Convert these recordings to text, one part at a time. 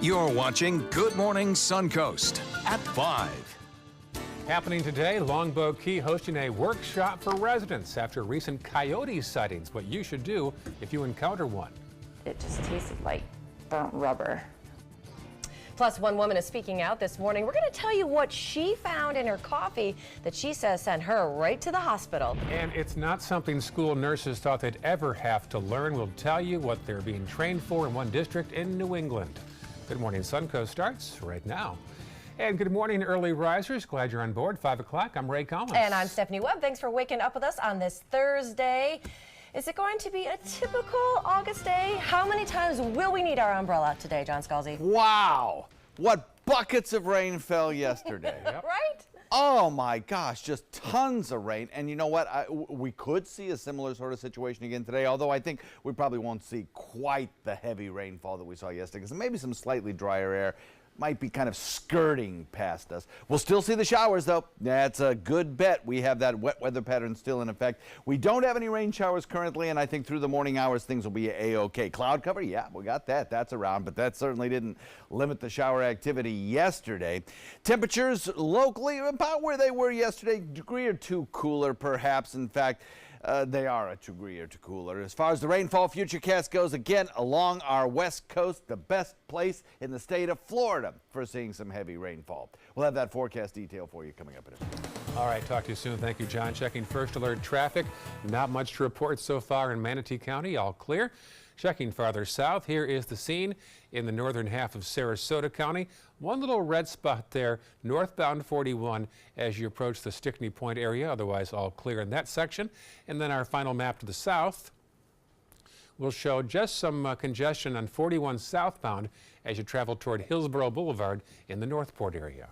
You're watching Good Morning Suncoast at 5. Happening today, Longboat Key hosting a workshop for residents after recent coyote sightings. What you should do if you encounter one. It just tasted like burnt rubber. Plus, one woman is speaking out this morning. We're going to tell you what she found in her coffee that she says sent her right to the hospital. And it's not something school nurses thought they'd ever have to learn. We'll tell you what they're being trained for in one district in New England. Good Morning Suncoast starts right now. And good morning, early risers. Glad you're on board. 5 o'clock. I'm Ray Collins. And I'm Stephanie Webb. Thanks for waking up with us on this Thursday. Is it going to be a typical August day? How many times will we need our umbrella today, John Scalzi? Wow. What buckets of rain fell yesterday. Right? Oh my gosh, just tons of rain. And you know what? We could see a similar sort of situation again today, although I think we probably won't see quite the heavy rainfall that we saw yesterday, because maybe some slightly drier air might be kind of skirting past us. We'll still see the showers, though. That's a good bet. We have that wet weather pattern still in effect. We don't have any rain showers currently, and I think through the morning hours things will be a-okay. Cloud cover, yeah, we got that. That's around, but that certainly didn't limit the shower activity yesterday. Temperatures locally about where they were yesterday, degree or two cooler perhaps. In fact, they are a degree or two cooler. As far as the rainfall futurecast goes, again, along our west coast, the best place in the state of Florida for seeing some heavy rainfall. We'll have that forecast detail for you coming up in a minute. All right, talk to you soon. Thank you, John. Checking first alert traffic. Not much to report so far in Manatee County. All clear. Checking farther south, here is the scene in the northern half of Sarasota County. One little red spot there, northbound 41 as you approach the Stickney Point area. Otherwise, all clear in that section. And then our final map to the south will show just some congestion on 41 southbound as you travel toward Hillsborough Boulevard in the Northport area.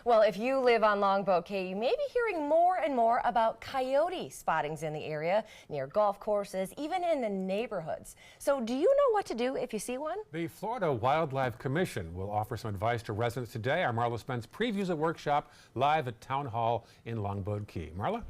Well, if you live on Longboat Key, you may be hearing more and more about coyote spottings in the area, near golf courses, even in the neighborhoods. So do you know what to do if you see one? The Florida Wildlife Commission will offer some advice to residents today. Our Marla Spence previews a workshop live at Town Hall in Longboat Key. Marla?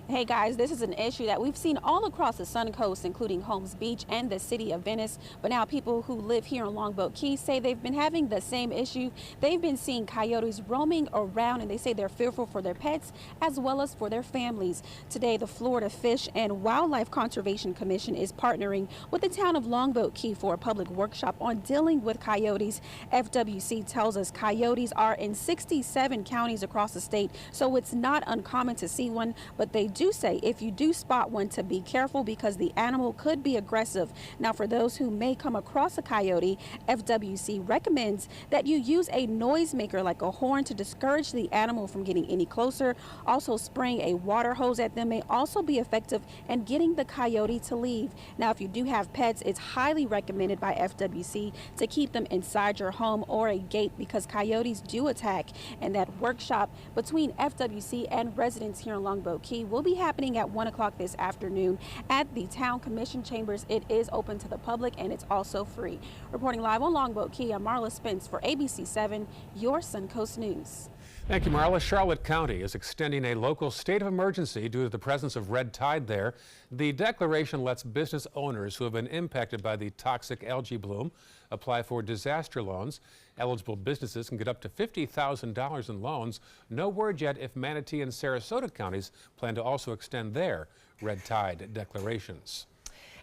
Hey guys, this is an issue that we've seen all across the Suncoast, including Holmes Beach and the city of Venice. But now people who live here in Longboat Key say they've been having the same issue. They've been seeing coyotes roaming around, and they say they're fearful for their pets as well as for their families. Today, the Florida Fish and Wildlife Conservation Commission is partnering with the town of Longboat Key for a public workshop on dealing with coyotes. FWC tells us coyotes are in 67 counties across the state, so it's not uncommon to see one, but they do say if you do spot one to be careful because the animal could be aggressive. Now, for those who may come across a coyote, FWC recommends that you use a noisemaker like a horn to discourage the animal from getting any closer. Also, spraying a water hose at them may also be effective in getting the coyote to leave. Now, if you do have pets, it's highly recommended by FWC to keep them inside your home or a gate because coyotes do attack. And that workshop between FWC and residents here in Longboat Key will be happening at 1 o'clock this afternoon at the Town Commission Chambers. It is open to the public and it's also free. Reporting live on Longboat Key, I'm Marla Spence for ABC 7, your Suncoast News. Thank you, Marla. Charlotte County is extending a local state of emergency due to the presence of red tide there. The declaration lets business owners who have been impacted by the toxic algae bloom apply for disaster loans. Eligible businesses can get up to $50,000 in loans. No word yet if Manatee and Sarasota counties plan to also extend their red tide declarations.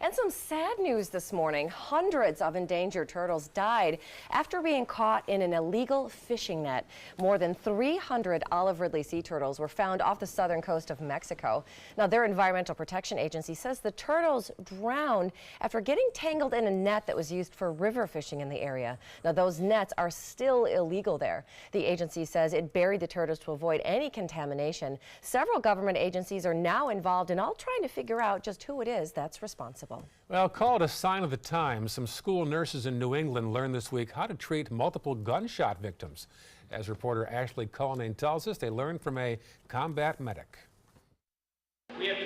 And some sad news this morning. Hundreds of endangered turtles died after being caught in an illegal fishing net. More than 300 olive ridley sea turtles were found off the southern coast of Mexico. Now, their environmental protection agency says the turtles drowned after getting tangled in a net that was used for river fishing in the area. Now, those nets are still illegal there. The agency says it buried the turtles to avoid any contamination. Several government agencies are now involved in all trying to figure out just who it is that's responsible. Well, call it a sign of the times. Some school nurses in New England learned this week how to treat multiple gunshot victims. As reporter Ashley Cullinane tells us, they learned from a combat medic. We have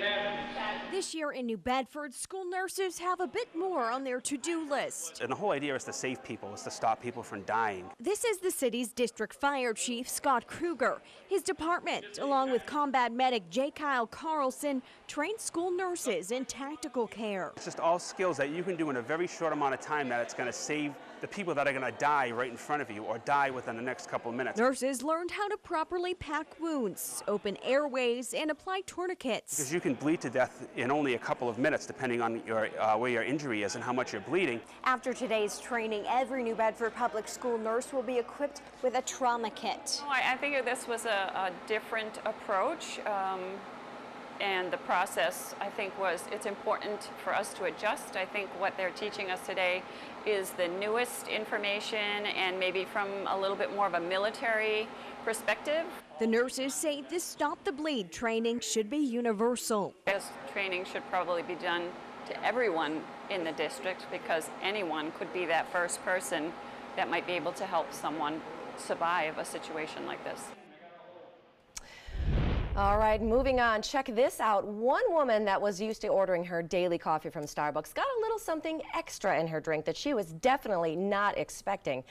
This year in New Bedford, school nurses have a bit more on their to-do list. And the whole idea is to save people, is to stop people from dying. This is the city's district fire chief, Scott Kruger. His department, along with combat medic J. Kyle Carlson, trained school nurses in tactical care. It's just all skills that you can do in a very short amount of time that it's going to save the people that are going to die right in front of you or die within the next couple of minutes. Nurses learned how to properly pack wounds, open airways, and apply tourniquets. Because you can bleed to death in only a couple of minutes, depending on your, where your injury is and how much you're bleeding. After today's training, every New Bedford public school nurse will be equipped with a trauma kit. I think this was a different approach. And the process, I think, it's important for us to adjust. I think what they're teaching us today is the newest information and maybe from a little bit more of a military perspective. The nurses say this Stop the Bleed training should be universal. This training should probably be done to everyone in the district because anyone could be that first person that might be able to help someone survive a situation like this. All right, moving on. Check this out. One woman that was used to ordering her daily coffee from Starbucks got a little something extra in her drink that she was definitely not expecting.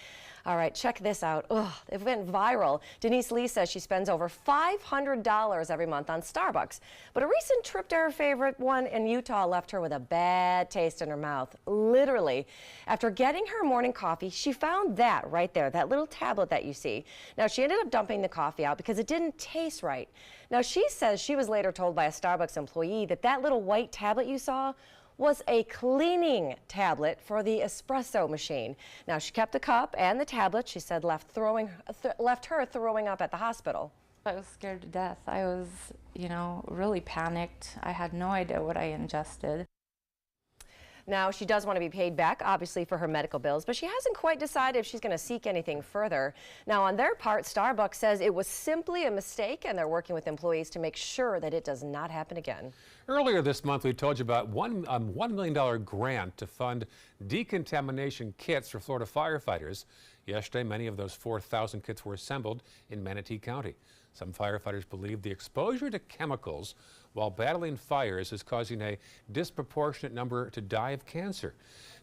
All right, check this out. Ugh, it went viral. Denise Lee says she spends over $500 every month on Starbucks. But a recent trip to her favorite one in Utah left her with a bad taste in her mouth. Literally. After getting her morning coffee, she found that right there, that little tablet that you see. Now, she ended up dumping the coffee out because it didn't taste right. Now, she says she was later told by a Starbucks employee that that little white tablet you saw was a cleaning tablet for the espresso machine. Now, she kept the cup and the tablet, she said, left her throwing up at the hospital. I was scared to death. I was, really panicked. I had no idea what I ingested. Now, she does want to be paid back, obviously, for her medical bills, but she hasn't quite decided if she's going to seek anything further. Now, on their part, Starbucks says it was simply a mistake, and they're working with employees to make sure that it does not happen again. Earlier this month, we told you about $1 million grant to fund decontamination kits for Florida firefighters. Yesterday, many of those 4,000 kits were assembled in Manatee County. Some firefighters believe the exposure to chemicals while battling fires is causing a disproportionate number to die of cancer.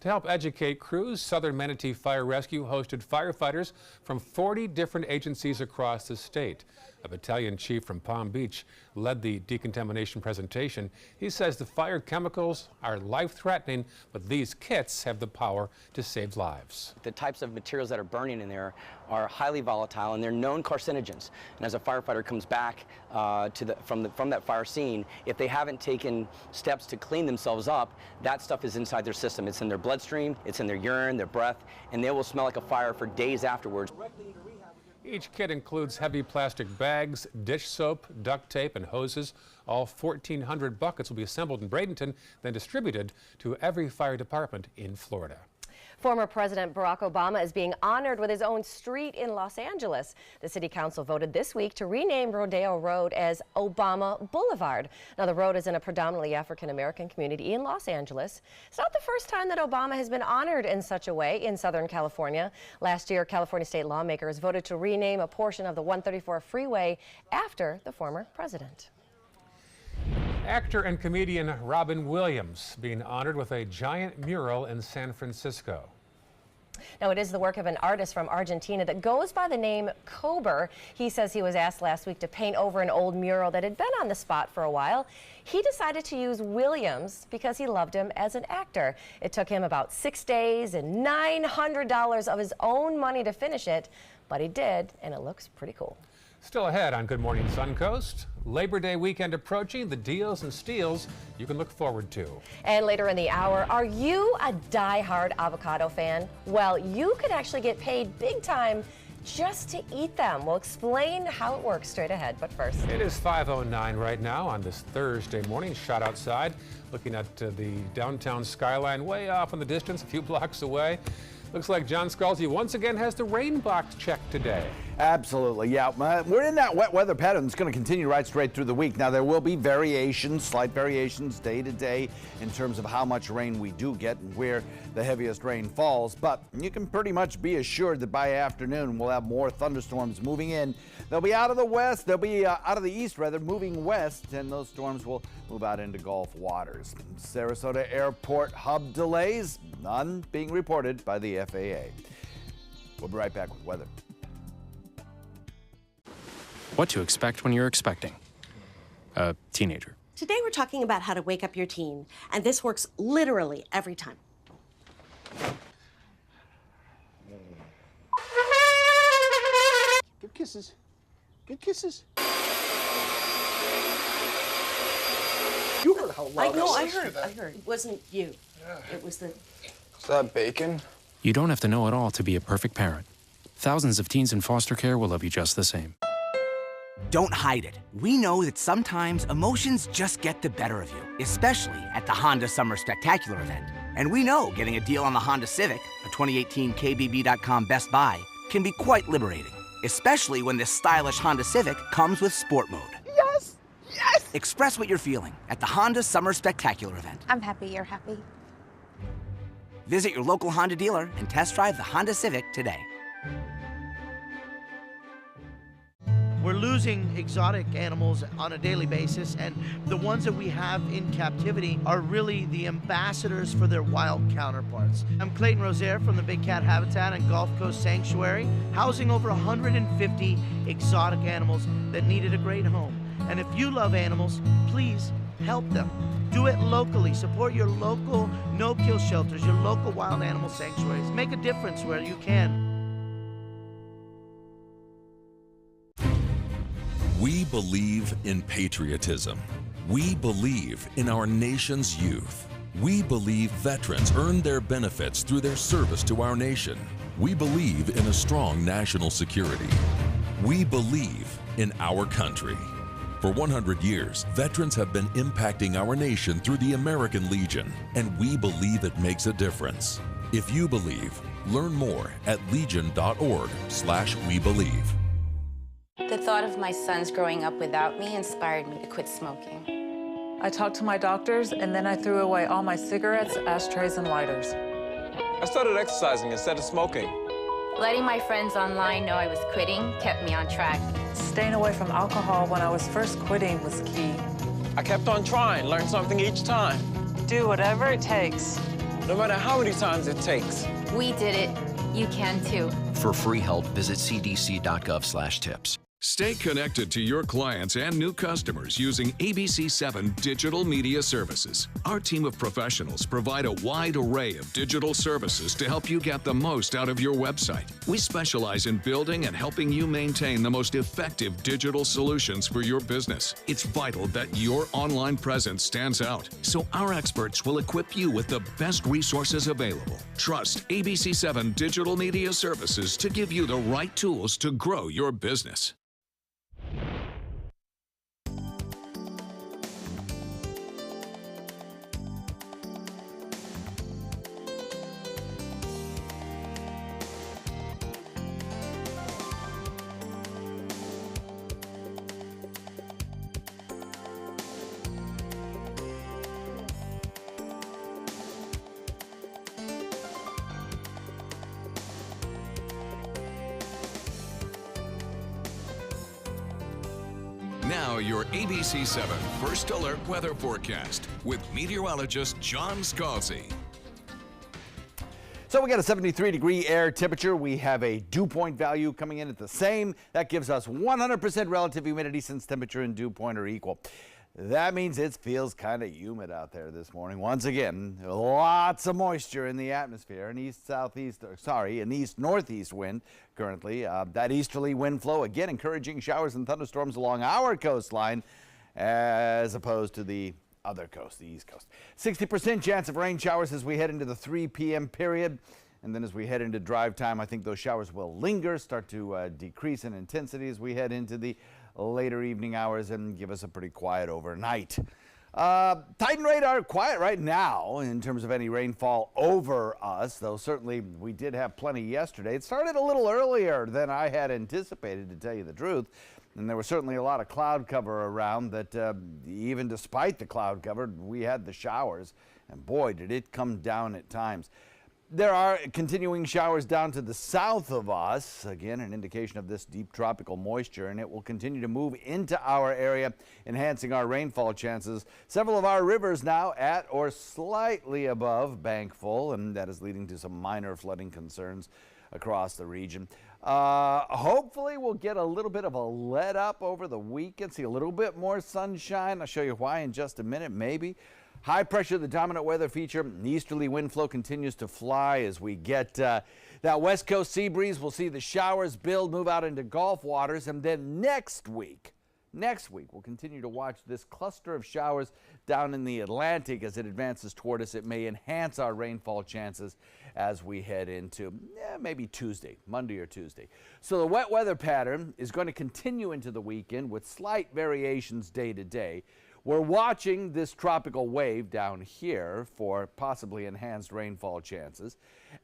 To help educate crews, Southern Manatee Fire Rescue hosted firefighters from 40 different agencies across the state. A battalion chief from Palm Beach led the decontamination presentation. He says the fire chemicals are life-threatening, but these kits have the power to save lives. The types of materials that are burning in there are highly volatile, and they're known carcinogens. And as a firefighter comes back from that fire scene, if they haven't taken steps to clean themselves up, that stuff is inside their system. It's in their bloodstream, it's in their urine, their breath, and they will smell like a fire for days afterwards. Each kit includes heavy plastic bags, dish soap, duct tape, and hoses. All 1,400 buckets will be assembled in Bradenton, then distributed to every fire department in Florida. Former President Barack Obama is being honored with his own street in Los Angeles. The city council voted this week to rename Rodeo Road as Obama Boulevard. Now, the road is in a predominantly African-American community in Los Angeles. It's not the first time that Obama has been honored in such a way in Southern California. Last year, California state lawmakers voted to rename a portion of the 134 freeway after the former president. Actor and comedian Robin Williams being honored with a giant mural in San Francisco. Now, it is the work of an artist from Argentina that goes by the name Kober. He says he was asked last week to paint over an old mural that had been on the spot for a while. He decided to use Williams because he loved him as an actor. It took him about 6 days and $900 of his own money to finish it, but he did, and it looks pretty cool. Still ahead on Good Morning Suncoast, Labor Day weekend approaching, the deals and steals you can look forward to. And later in the hour, are you a die-hard avocado fan? Well, you could actually get paid big time just to eat them. We'll explain how it works straight ahead, but first. It is 5:09 right now on this Thursday morning. Shot outside, looking at the downtown skyline way off in the distance, a few blocks away. Looks like John Scalzi once again has the rain box checked today. Absolutely, yeah. We're in that wet weather pattern that's going to continue right straight through the week. Now, there will be variations, slight variations day to day in terms of how much rain we do get and where the heaviest rain falls. But you can pretty much be assured that by afternoon, we'll have more thunderstorms moving in. They'll be out of the west, they'll be out of the east, rather, moving west, and those storms will move out into Gulf waters. Sarasota Airport hub delays, none being reported by the FAA. We'll be right back with weather. What to expect when you're expecting a teenager. Today we're talking about how to wake up your teen, and this works literally every time. Good kisses. Good kisses. You heard how loud I heard. It wasn't you. It was the... Is that bacon? You don't have to know it all to be a perfect parent. Thousands of teens in foster care will love you just the same. Don't hide it. We know that sometimes emotions just get the better of you, especially at the Honda Summer Spectacular event. And we know getting a deal on the Honda Civic, a 2018 KBB.com Best Buy, can be quite liberating, especially when this stylish Honda Civic comes with Sport Mode. Yes! Yes! Express what you're feeling at the Honda Summer Spectacular event. I'm happy you're happy. Visit your local Honda dealer and test drive the Honda Civic today. We're losing exotic animals on a daily basis, and the ones that we have in captivity are really the ambassadors for their wild counterparts. I'm Clayton Rozier from the Big Cat Habitat and Gulf Coast Sanctuary, housing over 150 exotic animals that needed a great home. And if you love animals, please help them. Do it locally. Support your local no-kill shelters, your local wild animal sanctuaries. Make a difference where you can. We believe in patriotism. We believe in our nation's youth. We believe veterans earn their benefits through their service to our nation. We believe in a strong national security. We believe in our country. For 100 years, veterans have been impacting our nation through the American Legion, and we believe it makes a difference. If you believe, learn more at legion.org/webelieve. The thought of my sons growing up without me inspired me to quit smoking. I talked to my doctors, and then I threw away all my cigarettes, ashtrays, and lighters. I started exercising instead of smoking. Letting my friends online know I was quitting kept me on track. Staying away from alcohol when I was first quitting was key. I kept on trying, learned something each time. Do whatever it takes. No matter how many times it takes. We did it. You can too. For free help, visit cdc.gov/tips. Stay connected to your clients and new customers using ABC7 Digital Media Services. Our team of professionals provide a wide array of digital services to help you get the most out of your website. We specialize in building and helping you maintain the most effective digital solutions for your business. It's vital that your online presence stands out, so our experts will equip you with the best resources available. Trust ABC7 Digital Media Services to give you the right tools to grow your business. Now your ABC7 First Alert Weather Forecast with meteorologist John Scalzi. So we got a 73-degree air temperature. We have a dew point value coming in at the same. That gives us 100% relative humidity since temperature and dew point are equal. That means it feels kind of humid out there this morning. Once again, lots of moisture in the atmosphere. An east-northeast wind currently. That easterly wind flow, again, encouraging showers and thunderstorms along our coastline as opposed to the other coast, the East Coast. 60% chance of rain showers as we head into the 3 p.m. period. And then as we head into drive time, I think those showers will linger, start to decrease in intensity as we head into the later evening hours and give us a pretty quiet overnight. Titan radar quiet right now in terms of any rainfall over us, though certainly we did have plenty yesterday. It started a little earlier than I had anticipated, to tell you the truth. And there was certainly a lot of cloud cover around that even despite the cloud cover, we had the showers. And boy, did it come down at times. There are continuing showers down to the south of us. Again, an indication of this deep tropical moisture, and it will continue to move into our area, enhancing our rainfall chances. Several of our rivers now at or slightly above bank full, and that is leading to some minor flooding concerns across the region. Hopefully we'll get a little bit of a let up over the weekend, see a little bit more sunshine. I'll show you why in just a minute, maybe. High pressure, the dominant weather feature. An easterly wind flow continues to fly as we get that west coast sea breeze. We'll see the showers build, move out into Gulf waters, and then next week, we'll continue to watch this cluster of showers down in the Atlantic as it advances toward us. It may enhance our rainfall chances as we head into maybe Tuesday, Monday or Tuesday. So the wet weather pattern is going to continue into the weekend with slight variations day to day. We're watching this tropical wave down here for possibly enhanced rainfall chances.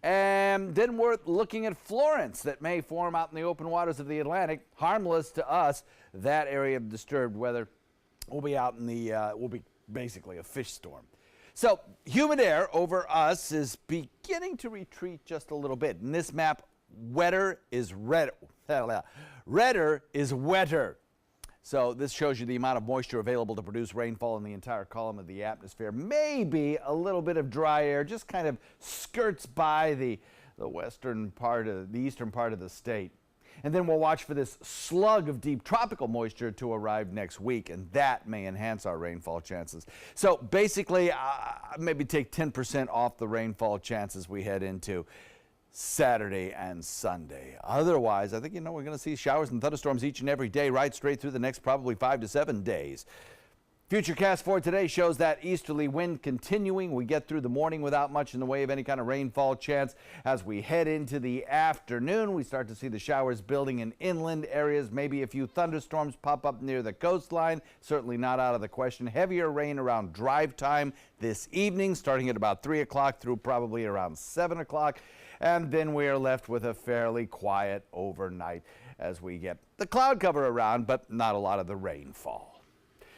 And then we're looking at Florence that may form out in the open waters of the Atlantic. Harmless to us. That area of disturbed weather will be out in the, will be basically a fish storm. So humid air over us is beginning to retreat just a little bit. In this map, wetter is redder. Redder is wetter. So this shows you the amount of moisture available to produce rainfall in the entire column of the atmosphere. Maybe a little bit of dry air just kind of skirts by the western part of the eastern part of the state. And then we'll watch for this slug of deep tropical moisture to arrive next week, and that may enhance our rainfall chances. So basically, maybe take 10% off the rainfall chances we head into Saturday and Sunday. Otherwise, I think, we're going to see showers and thunderstorms each and every day right straight through the next probably 5 to 7 days. Futurecast for today shows that easterly wind continuing. We get through the morning without much in the way of any kind of rainfall chance. As we head into the afternoon, we start to see the showers building in inland areas. Maybe a few thunderstorms pop up near the coastline. Certainly not out of the question. Heavier rain around drive time this evening, starting at about 3 o'clock through probably around 7 o'clock. And then we are left with a fairly quiet overnight as we get the cloud cover around, but not a lot of the rainfall.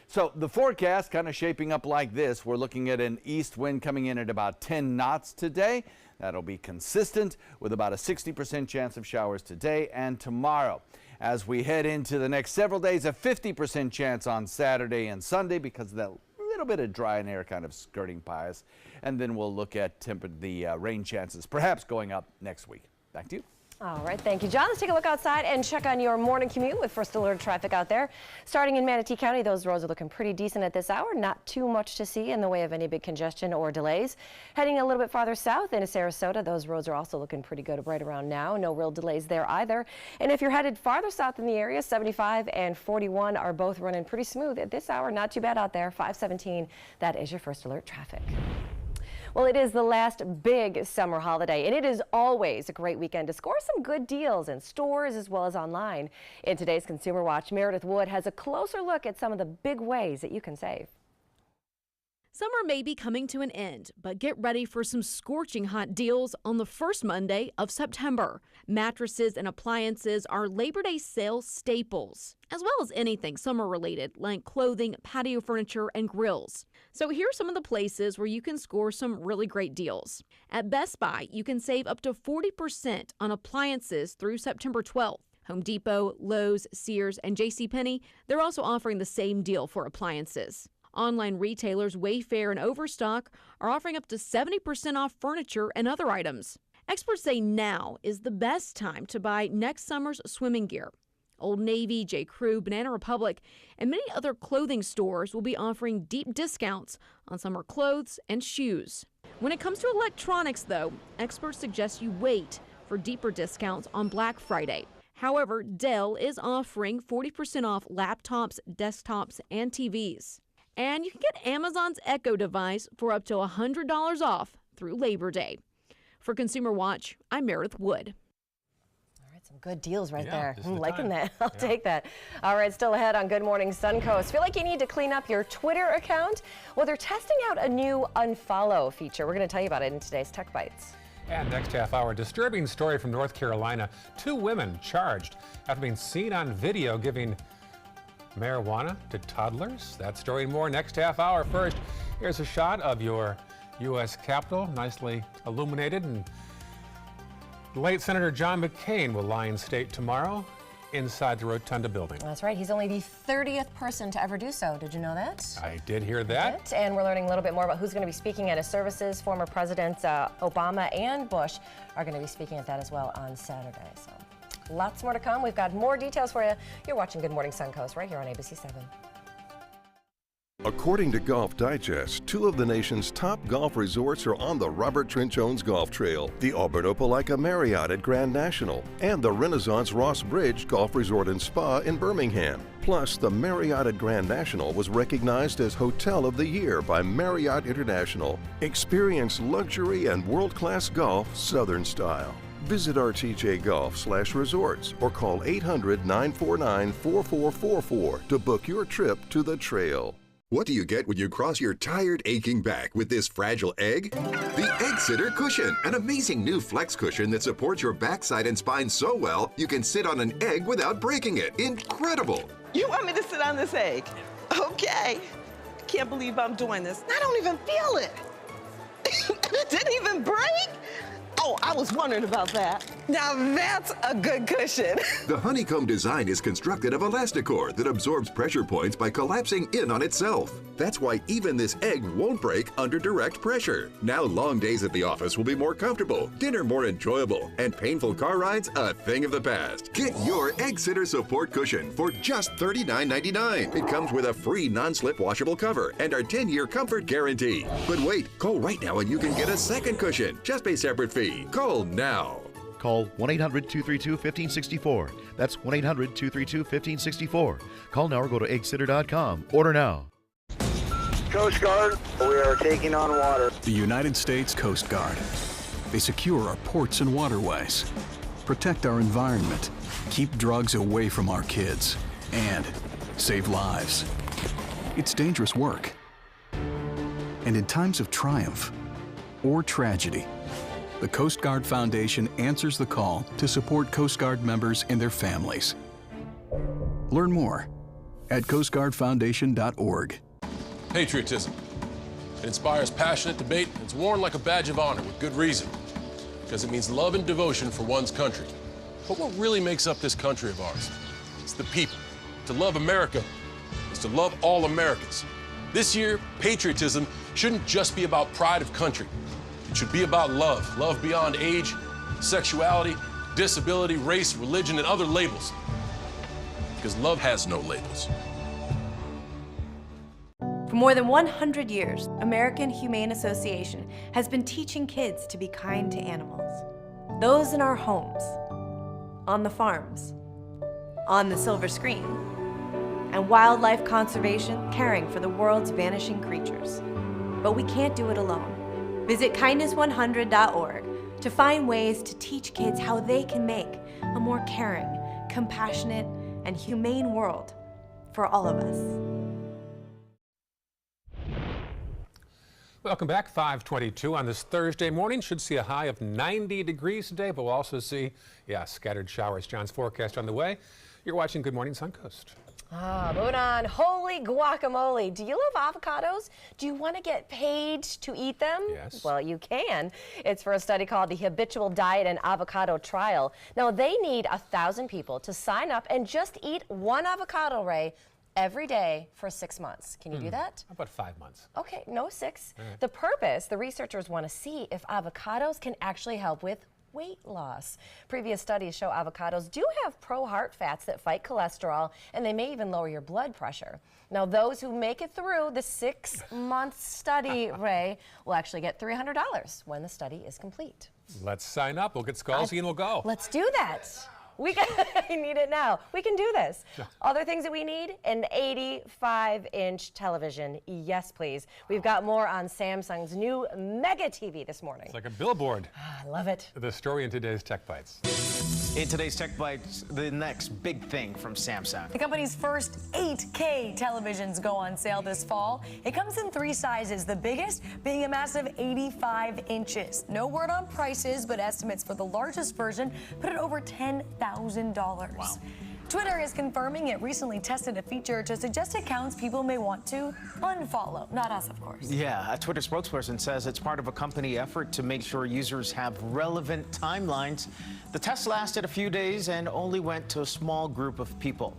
So the forecast kind of shaping up like this. We're looking at an east wind coming in at about 10 knots today. That'll be consistent with about a 60% chance of showers today and tomorrow. As we head into the next several days, a 50% chance on Saturday and Sunday because of that little bit of dry air kind of skirting by us. And then we'll look at the rain chances perhaps going up next week. Back to you. All right, thank you, John. Let's take a look outside and check on your morning commute with First Alert traffic out there. Starting in Manatee County, those roads are looking pretty decent at this hour. Not too much to see in the way of any big congestion or delays. Heading a little bit farther south into Sarasota, those roads are also looking pretty good right around now. No real delays there either. And if you're headed farther south in the area, 75 and 41 are both running pretty smooth at this hour. Not too bad out there. 517, that is your First Alert traffic. Well, it is the last big summer holiday, and it is always a great weekend to score some good deals in stores as well as online. In today's Consumer Watch, Meredith Wood has a closer look at some of the big ways that you can save. Summer may be coming to an end, but get ready for some scorching hot deals on the first Monday of September. Mattresses and appliances are Labor Day sale staples, as well as anything summer-related like clothing, patio furniture, and grills. So here are some of the places where you can score some really great deals. At Best Buy, you can save up to 40% on appliances through September 12th. Home Depot, Lowe's, Sears, and JCPenney, they're also offering the same deal for appliances. Online retailers Wayfair and Overstock are offering up to 70% off furniture and other items. Experts say now is the best time to buy next summer's swimming gear. Old Navy, J. Crew, Banana Republic, and many other clothing stores will be offering deep discounts on summer clothes and shoes. When it comes to electronics, though, experts suggest you wait for deeper discounts on Black Friday. However, Dell is offering 40% off laptops, desktops, and TVs. And you can get Amazon's Echo device for up to $100 off through Labor Day. For Consumer Watch, I'm Meredith Wood. Some good deals right there. This is I'm the liking time. that. I'll take that. All right, still ahead on Good Morning Suncoast. Feel like you need to clean up your Twitter account? Well, they're testing out a new unfollow feature. We're going to tell you about it in today's Tech Bites. And next half hour, disturbing story from North Carolina. 2 women charged after being seen on video giving marijuana to toddlers. That story and more next half hour. First, here's a shot of your U.S. Capitol, nicely illuminated. And late Senator John McCain will lie in state tomorrow inside the Rotunda building. That's right. He's only the 30th person to ever do so. Did you know that? I did hear that. And we're learning a little bit more about who's going to be speaking at his services. Former Presidents Obama and Bush are going to be speaking at that as well on Saturday. So lots more to come. We've got more details for you. You're watching Good Morning Suncoast right here on ABC 7. According to Golf Digest, 2 of the nation's top golf resorts are on the Robert Trent Jones Golf Trail, the Auburn Opelika Marriott at Grand National, and the Renaissance Ross Bridge Golf Resort and Spa in Birmingham. Plus, the Marriott at Grand National was recognized as Hotel of the Year by Marriott International. Experience luxury and world-class golf Southern style. Visit RTJ Golf/resorts or call 800-949-4444 to book your trip to the trail. What do you get when you cross your tired, aching back with this fragile egg? The Egg Sitter Cushion, an amazing new flex cushion that supports your backside and spine so well you can sit on an egg without breaking it. Incredible! You want me to sit on this egg? Okay. Can't believe I'm doing this. I don't even feel it. It didn't even break? Oh, I was wondering about that. Now that's a good cushion. The honeycomb design is constructed of Elasticor that absorbs pressure points by collapsing in on itself. That's why even this egg won't break under direct pressure. Now long days at the office will be more comfortable, dinner more enjoyable, and painful car rides a thing of the past. Get your Egg Sitter Support Cushion for just $39.99. It comes with a free non-slip washable cover and our 10-year comfort guarantee. But wait, call right now and you can get a second cushion. Just pay separate fee. Call now. Call 1-800-232-1564. That's 1-800-232-1564. Call now or go to eggsitter.com. Order now. Coast Guard, we are taking on water. The United States Coast Guard. They secure our ports and waterways, protect our environment, keep drugs away from our kids, and save lives. It's dangerous work. And in times of triumph or tragedy, the Coast Guard Foundation answers the call to support Coast Guard members and their families. Learn more at coastguardfoundation.org. Patriotism. It inspires passionate debate and it's worn like a badge of honor with good reason, because it means love and devotion for one's country. But what really makes up this country of ours? It's the people. To love America is to love all Americans. This year, patriotism shouldn't just be about pride of country. It should be about love. Love beyond age, sexuality, disability, race, religion, and other labels. Because love has no labels. For more than 100 years, American Humane Association has been teaching kids to be kind to animals. Those in our homes, on the farms, on the silver screen, and wildlife conservation, caring for the world's vanishing creatures. But we can't do it alone. Visit kindness100.org to find ways to teach kids how they can make a more caring, compassionate, and humane world for all of us. Welcome back. 522 on this Thursday morning. Should see a high of 90 degrees today, but we'll also see, scattered showers. John's forecast on the way. You're watching Good Morning Suncoast. Moving on. Holy guacamole. Do you love avocados? Do you want to get paid to eat them? Yes. Well, you can. It's for a study called the Habitual Diet and Avocado Trial. Now, they need 1,000 people to sign up and just eat one avocado, Ray, every day for 6 months. Can you do that? How about 5 months? Okay, no 6. All right. The purpose, the researchers want to see if avocados can actually help with weight loss. Previous studies show avocados do have pro-heart fats that fight cholesterol, and they may even lower your blood pressure. Now, those who make it through the 6-month study, Ray, will actually get $300 when the study is complete. Let's sign up. We'll get Scalzi and we'll go. Let's do that. I need it now. We can do this. Other things that we need, an 85-inch television. Yes, please. We've got more on Samsung's new Mega TV this morning. It's like a billboard. I love it. The story in today's Tech Bites. In today's Tech Bites, the next big thing from Samsung. The company's first 8K televisions go on sale this fall. It comes in 3 sizes, the biggest being a massive 85 inches. No word on prices, but estimates for the largest version put it over $10,000. Wow. Twitter is confirming it recently tested a feature to suggest accounts people may want to unfollow. Not us, of course. Yeah, a Twitter spokesperson says it's part of a company effort to make sure users have relevant timelines. The test lasted a few days and only went to a small group of people.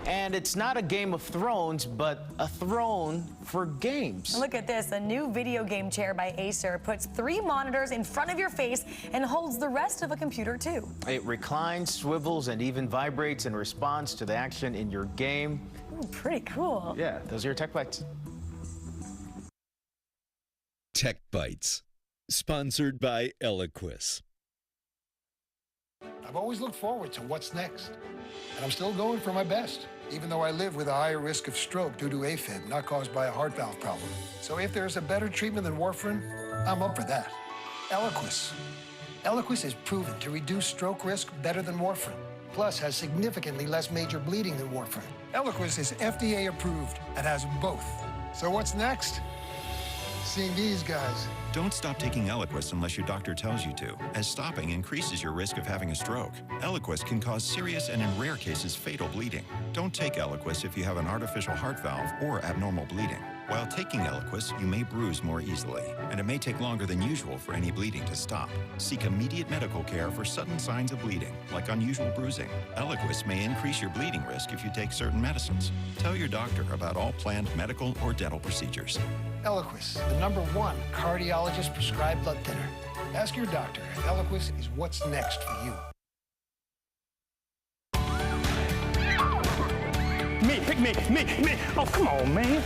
And it's not a Game of Thrones, but a throne for games. Look at this. A new video game chair by Acer puts 3 monitors in front of your face and holds the rest of a computer, too. It reclines, swivels, and even vibrates in response to the action in your game. Ooh, pretty cool. Yeah, those are your Tech Bites. Tech Bites, sponsored by Eliquis. I've always looked forward to what's next, and I'm still going for my best, even though I live with a higher risk of stroke due to AFib, not caused by a heart valve problem. So if there's a better treatment than warfarin, I'm up for that. Eliquis. Eliquis is proven to reduce stroke risk better than warfarin, plus has significantly less major bleeding than warfarin. Eliquis is FDA approved and has both. So what's next? Seeing these guys. Don't stop taking Eliquis unless your doctor tells you to, as stopping increases your risk of having a stroke. Eliquis can cause serious and, in rare cases, fatal bleeding. Don't take Eliquis if you have an artificial heart valve or abnormal bleeding. While taking Eliquis, you may bruise more easily, and it may take longer than usual for any bleeding to stop. Seek immediate medical care for sudden signs of bleeding, like unusual bruising. Eliquis may increase your bleeding risk if you take certain medicines. Tell your doctor about all planned medical or dental procedures. Eliquis, the #1 cardiologist-prescribed blood thinner. Ask your doctor if Eliquis is what's next for you. Me, pick me. Oh, come on, man.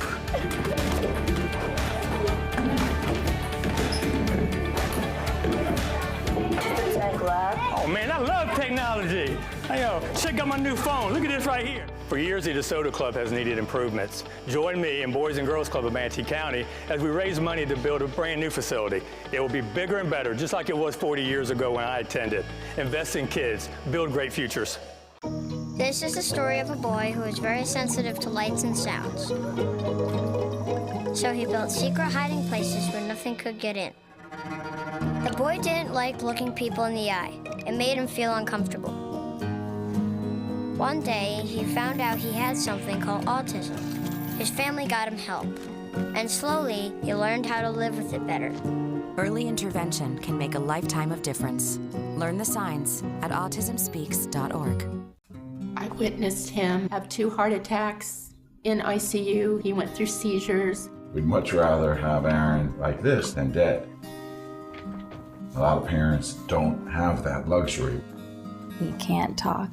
Oh, man, I love technology. Hey, yo, check out my new phone. Look at this right here. For years, the DeSoto Club has needed improvements. Join me and Boys and Girls Club of Manatee County as we raise money to build a brand new facility. It will be bigger and better, just like it was 40 years ago when I attended. Invest in kids. Build great futures. This is the story of a boy who was very sensitive to lights and sounds. So he built secret hiding places where nothing could get in. The boy didn't like looking people in the eye. It made him feel uncomfortable. One day, he found out he had something called autism. His family got him help. And slowly, he learned how to live with it better. Early intervention can make a lifetime of difference. Learn the signs at autismspeaks.org. I witnessed him have 2 heart attacks in ICU. He went through seizures. We'd much rather have Aaron like this than dead. A lot of parents don't have that luxury. He can't talk.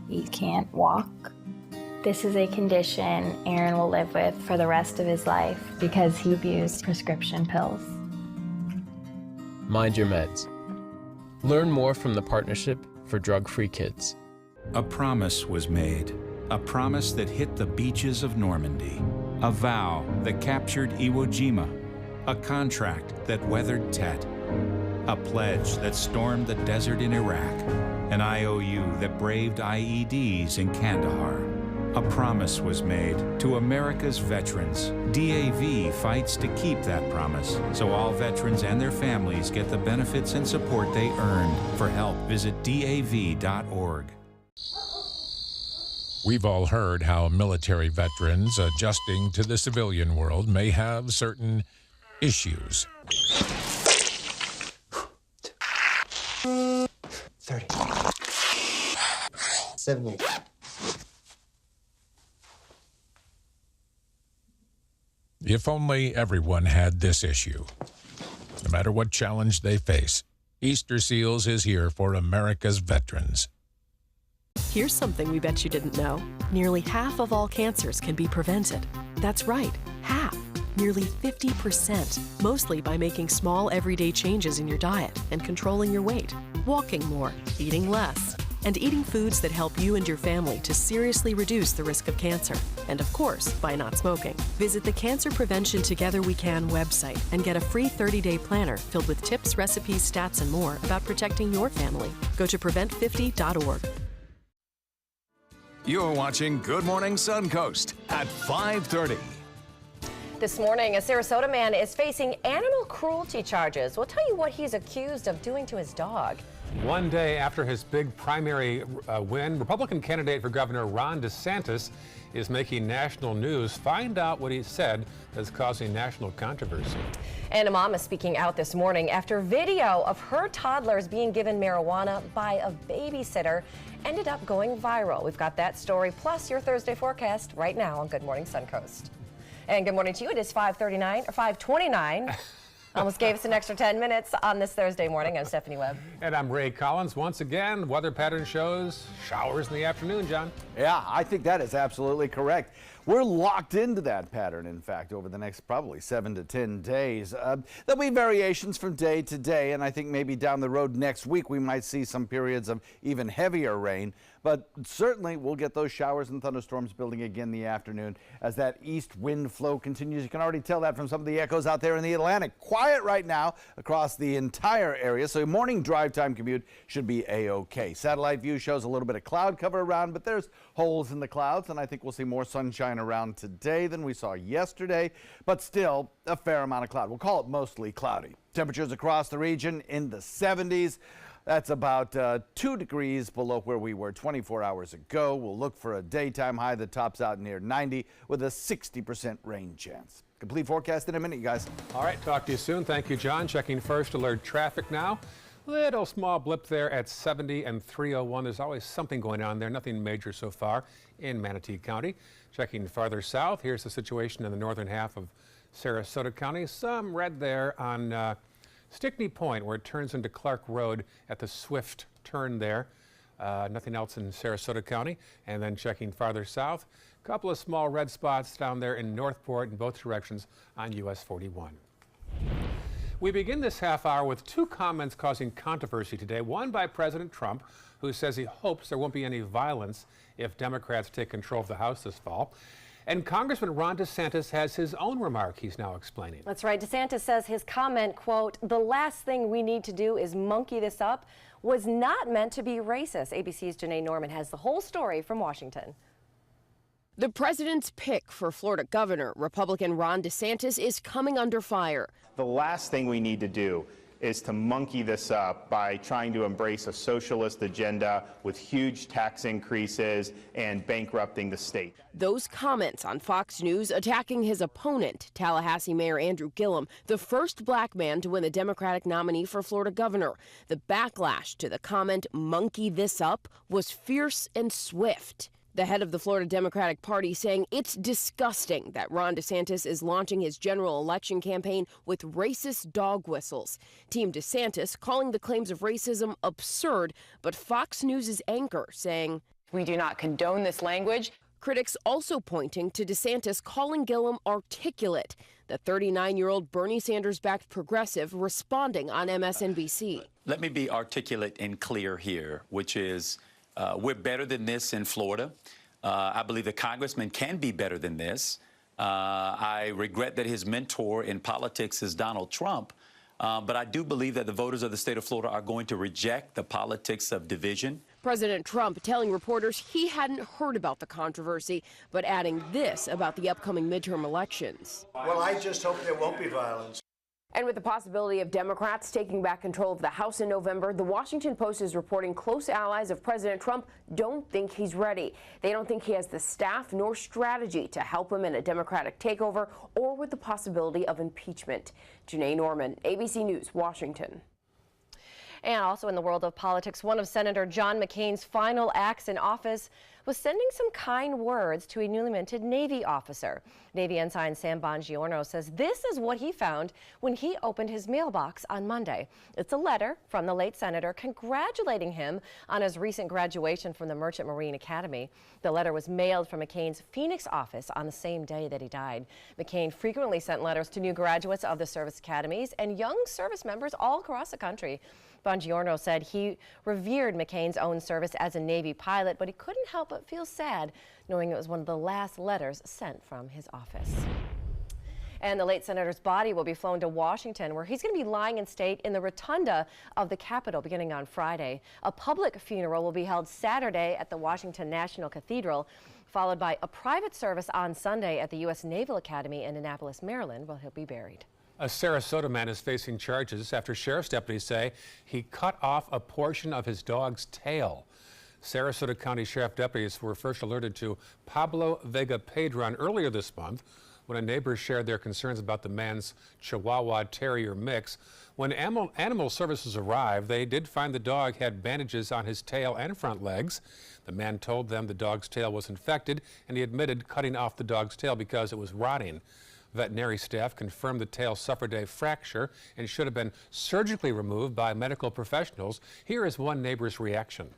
He can't walk. This is a condition Aaron will live with for the rest of his life because he abused prescription pills. Mind your meds. Learn more from the Partnership for Drug-Free Kids. A promise was made, a promise that hit the beaches of Normandy, a vow that captured Iwo Jima, a contract that weathered Tet, a pledge that stormed the desert in Iraq, an IOU that braved IEDs in Kandahar. A promise was made to America's veterans. DAV fights to keep that promise, so all veterans and their families get the benefits and support they earned. For help, visit DAV.org. We've all heard how military veterans adjusting to the civilian world may have certain issues. 30. 70. If only everyone had this issue. No matter what challenge they face, Easter Seals is here for America's veterans. Here's something we bet you didn't know. Nearly half of all cancers can be prevented. That's right, half. Nearly 50%, mostly by making small everyday changes in your diet and controlling your weight, walking more, eating less. and eating foods that help you and your family to seriously reduce the risk of cancer. And of course, by not smoking. Visit the Cancer Prevention Together We Can website and get a free 30-day planner filled with tips, recipes, stats, and more about protecting your family. Go to prevent50.org. You're watching Good Morning Suncoast at 5:30. This morning, a Sarasota man is facing animal cruelty charges. We'll tell you what he's accused of doing to his dog. One day after his big primary win, Republican candidate for governor Ron DeSantis is making national news. Find out what he said that's causing national controversy. And a mom is speaking out this morning after video of her toddlers being given marijuana by a babysitter ended up going viral. We've got that story plus your Thursday forecast right now on Good Morning Suncoast. And good morning to you. It is 5:39 or 5:29. Almost gave us an extra 10 minutes on this Thursday morning. I'm Stephanie Webb. And I'm Ray Collins. Once again, weather pattern shows showers in the afternoon, John. Yeah, I think that is absolutely correct. We're locked into that pattern, in fact, over the next probably 7 to 10 days. There'll be variations from day to day, and I think maybe down the road next week we might see some periods of even heavier rain. But certainly we'll get those showers and thunderstorms building again in the afternoon as that east wind flow continues. You can already tell that from some of the echoes out there in the Atlantic. Quiet right now across the entire area, so morning drive time commute should be A-OK. Satellite view shows a little bit of cloud cover around, but there's holes in the clouds, and I think we'll see more sunshine around today than we saw yesterday, but still a fair amount of cloud. We'll call it mostly cloudy. Temperatures across the region in the 70s. That's about 2 degrees below where we were 24 hours ago. We'll look for a daytime high that tops out near 90 with a 60% rain chance. Complete forecast in a minute, you guys. All right, talk to you soon. Thank you, John. Checking first alert traffic now. Little small blip there at 70 and 301. There's always something going on there. Nothing major so far in Manatee County. Checking farther south, here's the situation in the northern half of Sarasota County. Some red there on Stickney Point, where it turns into Clark Road at the Swift turn there. Nothing else in Sarasota County. And then checking farther south, a couple of small red spots down there in Northport in both directions on US 41. We begin this half hour with two comments causing controversy today. One by President Trump, who says he hopes there won't be any violence if Democrats take control of the House this fall. And Congressman Ron DeSantis has his own remark he's now explaining. That's right. DeSantis says his comment, quote, "The last thing we need to do is monkey this up," was not meant to be racist. ABC's Janae Norman has the whole story from Washington. The president's pick for Florida Governor, Republican Ron DeSantis, is coming under fire. The last thing we need to do is to monkey this up by trying to embrace a socialist agenda with huge tax increases and bankrupting the state. Those comments on Fox News attacking his opponent, Tallahassee Mayor Andrew Gillum, the first black man to win the Democratic nominee for Florida governor. The backlash to the comment, "monkey this up," was fierce and swift. The head of the Florida Democratic Party saying it's disgusting that Ron DeSantis is launching his general election campaign with racist dog whistles. Team DeSantis calling the claims of racism absurd, but Fox News' anchor saying, "We do not condone this language." Critics also pointing to DeSantis calling Gillum articulate. The 39-year-old Bernie Sanders-backed progressive responding on MSNBC. Let me be articulate and clear here, which is we're better than this in Florida. I believe the congressman can be better than this. I regret that his mentor in politics is Donald Trump. But I do believe that the voters of the state of Florida are going to reject the politics of division. President Trump telling reporters he hadn't heard about the controversy, but adding this about the upcoming midterm elections. Well, I just hope there won't be violence. And with the possibility of Democrats taking back control of the House in November, the Washington Post is reporting close allies of President Trump don't think he's ready. They don't think he has the staff nor strategy to help him in a Democratic takeover or with the possibility of impeachment. Janae Norman, ABC News, Washington. And also in the world of politics, one of Senator John McCain's final acts in office was sending some kind words to a newly minted Navy officer. Navy Ensign Sam Bongiorno says this is what he found when he opened his mailbox on Monday. It's a letter from the late senator congratulating him on his recent graduation from the Merchant Marine Academy. The letter was mailed from McCain's Phoenix office on the same day that he died. McCain frequently sent letters to new graduates of the service academies and young service members all across the country. Bongiorno said he revered McCain's own service as a Navy pilot, but he couldn't help but feel sad knowing it was one of the last letters sent from his office. And the late senator's body will be flown to Washington, where he's going to be lying in state in the rotunda of the Capitol beginning on Friday. A public funeral will be held Saturday at the Washington National Cathedral, followed by a private service on Sunday at the U.S. Naval Academy in Annapolis, Maryland, where he'll be buried. A Sarasota man is facing charges after sheriff's deputies say he cut off a portion of his dog's tail. Sarasota County Sheriff deputies were first alerted to Pablo Vega Pedron earlier this month when a neighbor shared their concerns about the man's Chihuahua Terrier mix. When animal services arrived, they did find the dog had bandages on his tail and front legs. The man told them the dog's tail was infected, and he admitted cutting off the dog's tail because it was rotting. Veterinary staff confirmed the tail suffered a fracture and should have been surgically removed by medical professionals. Here is one neighbor's reaction.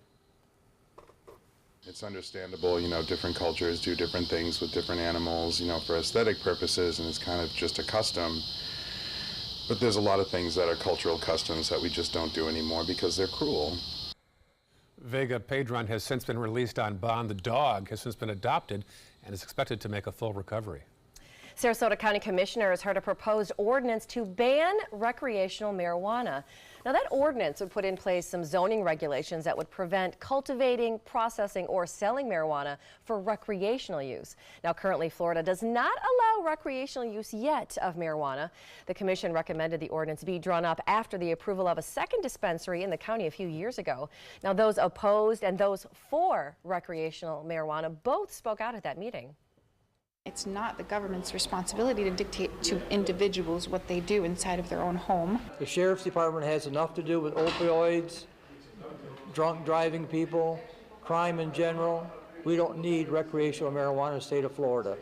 It's understandable, different cultures do different things with different animals, for aesthetic purposes, and it's kind of just a custom. But there's a lot of things that are cultural customs that we just don't do anymore because they're cruel. Vega Pedron has since been released on bond. The dog has since been adopted and is expected to make a full recovery. Sarasota County Commissioners heard a proposed ordinance to ban recreational marijuana. Now, that ordinance would put in place some zoning regulations that would prevent cultivating, processing, or selling marijuana for recreational use. Now, currently, Florida does not allow recreational use yet of marijuana. The commission recommended the ordinance be drawn up after the approval of a second dispensary in the county a few years ago. Now, those opposed and those for recreational marijuana both spoke out at that meeting. It's not the government's responsibility to dictate to individuals what they do inside of their own home. The sheriff's department has enough to do with opioids, drunk driving people, crime in general. We don't need recreational marijuana in the state of Florida.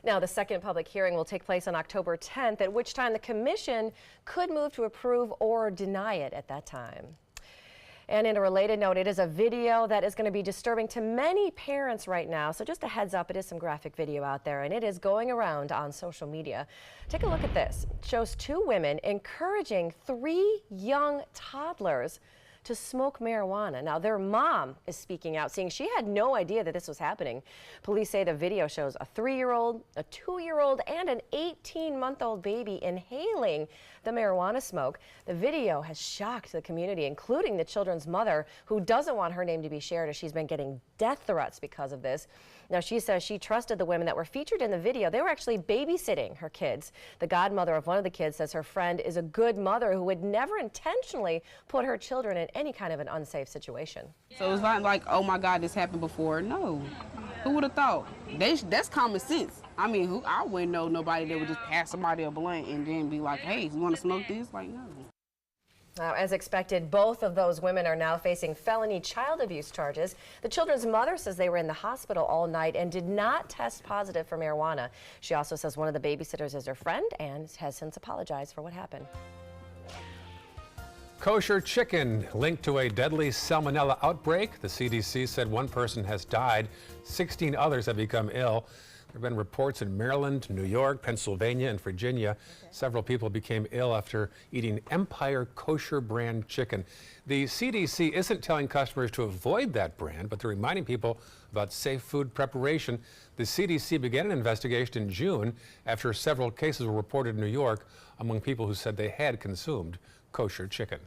Now, the second public hearing will take place on October 10th, at which time the commission could move to approve or deny it at that time. And in a related note, it is a video that is going to be disturbing to many parents right now. So just a heads up, it is some graphic video out there, and it is going around on social media. Take a look at this. It shows two women encouraging 3 young toddlers to smoke marijuana. Now, their mom is speaking out, saying she had no idea that this was happening. Police say the video shows a 3-year-old, a 2-year-old, and an 18-month-old baby inhaling the marijuana smoke. The video has shocked the community, including the children's mother, who doesn't want her name to be shared as she's been getting death threats because of this. Now, she says she trusted the women that were featured in the video. They were actually babysitting her kids. The godmother of one of the kids says her friend is a good mother who would never intentionally put her children in any kind of an unsafe situation. So it's not like, oh my God, this happened before. No. Who would have thought? That's common sense. I mean, I wouldn't know nobody that would just pass somebody a blunt and then be like, hey, you want to smoke this? Like, no. As expected, both of those women are now facing felony child abuse charges. The children's mother says they were in the hospital all night and did not test positive for marijuana. She also says one of the babysitters is her friend and has since apologized for what happened. Kosher chicken linked to a deadly salmonella outbreak. The CDC said one person has died, 16 others have become ill. There have been reports in Maryland, New York, Pennsylvania, and Virginia. Several people became ill after eating Empire Kosher brand chicken. The CDC isn't telling customers to avoid that brand, but they're reminding people about safe food preparation. The CDC began an investigation in June after several cases were reported in New York among people who said they had consumed kosher chicken.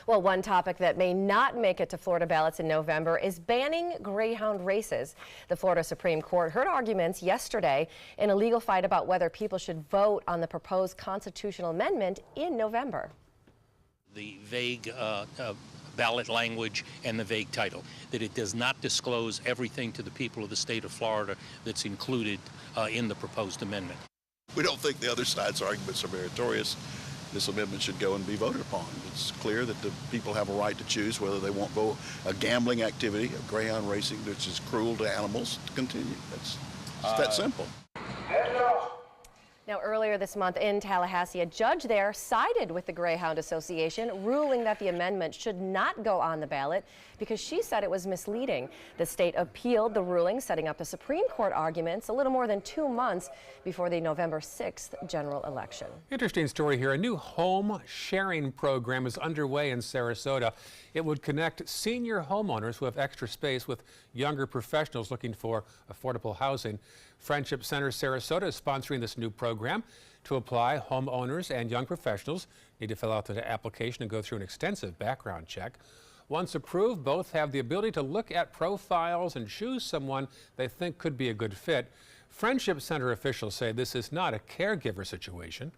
Well, one topic that may not make it to Florida ballots in November is banning greyhound races. The Florida Supreme Court heard arguments yesterday in a legal fight about whether people should vote on the proposed constitutional amendment in November. The vague ballot language and the vague title, that it does not disclose everything to the people of the state of Florida that's included in the proposed amendment. We don't think the other side's arguments are meritorious. This amendment should go and be voted upon. It's clear that the people have a right to choose whether they want a gambling activity, a greyhound racing, which is cruel to animals, to continue. It's that simple. Now, earlier this month in Tallahassee, a judge there sided with the Greyhound Association, ruling that the amendment should not go on the ballot because she said it was misleading. The state appealed the ruling, setting up the Supreme Court arguments a little more than 2 months before the November 6th general election. Interesting story here. A new home sharing program is underway in Sarasota. It would connect senior homeowners who have extra space with younger professionals looking for affordable housing. Friendship Center Sarasota is sponsoring this new program. To apply, homeowners and young professionals need to fill out the application and go through an extensive background check. Once approved, both have the ability to look at profiles and choose someone they think could be a good fit. Friendship Center officials say this is not a caregiver situation.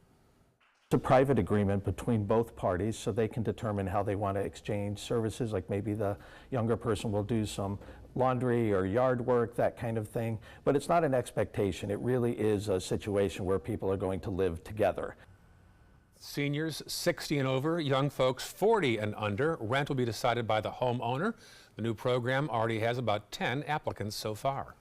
It's a private agreement between both parties so they can determine how they want to exchange services, like maybe the younger person will do some laundry or yard work, that kind of thing. But it's not an expectation. It really is a situation where people are going to live together. Seniors 60 and over, young folks 40 and under. Rent will be decided by the homeowner. The new program already has about 10 applicants so far.